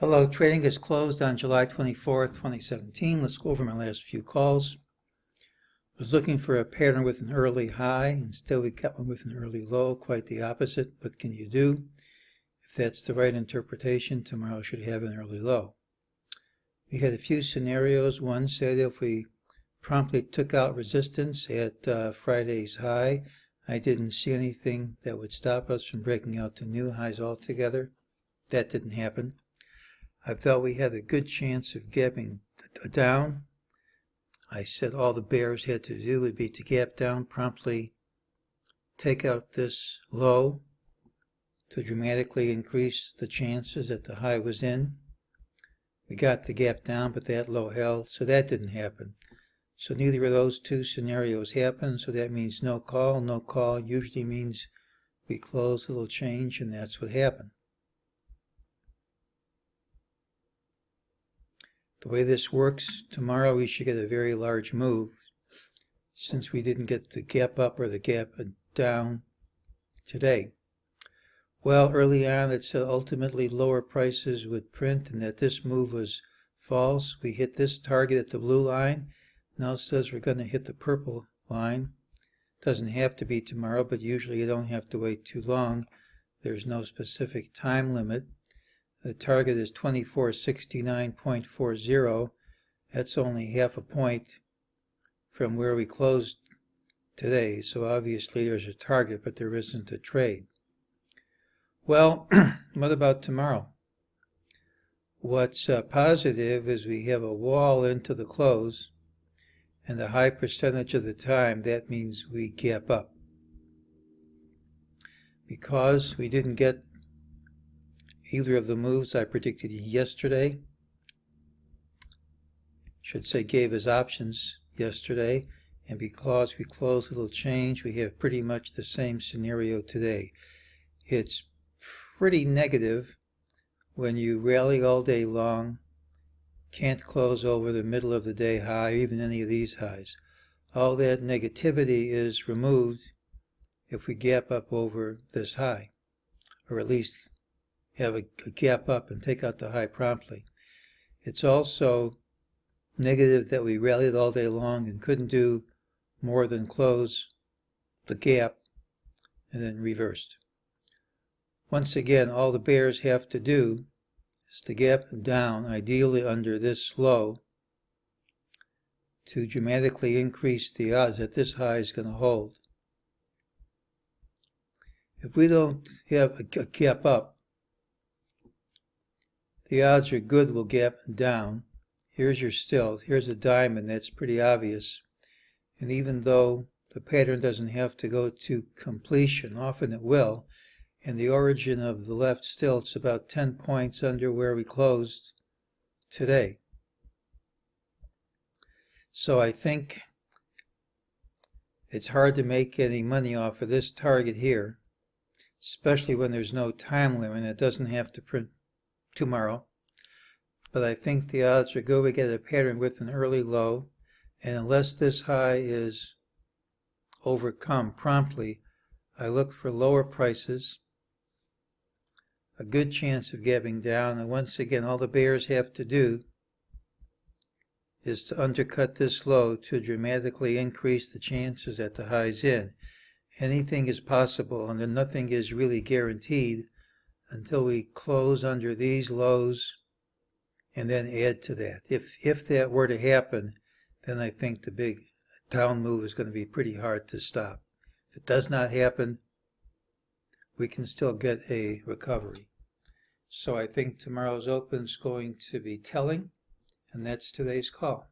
Hello, trading is closed on July 24th, 2017. Let's go over my last few calls. I was looking for a pattern with an early high. Instead, we got one with an early low, quite the opposite. What can you do? If that's the right interpretation, tomorrow should have an early low. We had a few scenarios. One said if we promptly took out resistance at Friday's high, I didn't see anything that would stop us from breaking out to new highs altogether. That didn't happen. I thought we had a good chance of gapping down. I said all the bears had to do would be to gap down, promptly take out this low to dramatically increase the chances that the high was in. We got the gap down, but that low held, so that didn't happen. So neither of those two scenarios happened, so that means no call. No call usually means we close a little change, and that's what happened. The way this works, tomorrow we should get a very large move, since we didn't get the gap up or the gap down today. Well, early on it said ultimately lower prices would print and that this move was false. We hit this target at the blue line. Now it says we're going to hit the purple line. Doesn't have to be tomorrow, but usually you don't have to wait too long. There's no specific time limit. The target is 2469.40. That's only half a point from where we closed today. So obviously there's a target, but there isn't a trade. Well, what about tomorrow? What's positive is we have a wall into the close, and a high percentage of the time that means we gap up. Because we didn't get either of the moves I predicted yesterday, should say gave us options yesterday, and because we closed a little change, we have pretty much the same scenario today. It's pretty negative when you rally all day long, can't close over the middle of the day high, or even any of these highs. All that negativity is removed if we gap up over this high, or at least have a gap up and take out the high promptly. It's also negative that we rallied all day long and couldn't do more than close the gap and then reversed. Once again, all the bears have to do is to gap down, ideally under this low, to dramatically increase the odds that this high is going to hold. If we don't have a gap up, the odds are good we'll gap down. Here's your stilt. Here's a diamond. That's pretty obvious. And even though the pattern doesn't have to go to completion, often it will, and the origin of the left stilt's about 10 points under where we closed today. So I think it's hard to make any money off of this target here, especially when there's no time limit. It doesn't have to print tomorrow, but I think the odds are good we get a pattern with an early low, and unless this high is overcome promptly, I look for lower prices, a good chance of gapping down, and once again all the bears have to do is to undercut this low to dramatically increase the chances that the high's in. Anything is possible, and then nothing is really guaranteed until we close under these lows and then add to that. If that were to happen, then I think the big down move is going to be pretty hard to stop. If it does not happen, we can still get a recovery. So I think tomorrow's open is going to be telling, and that's today's call.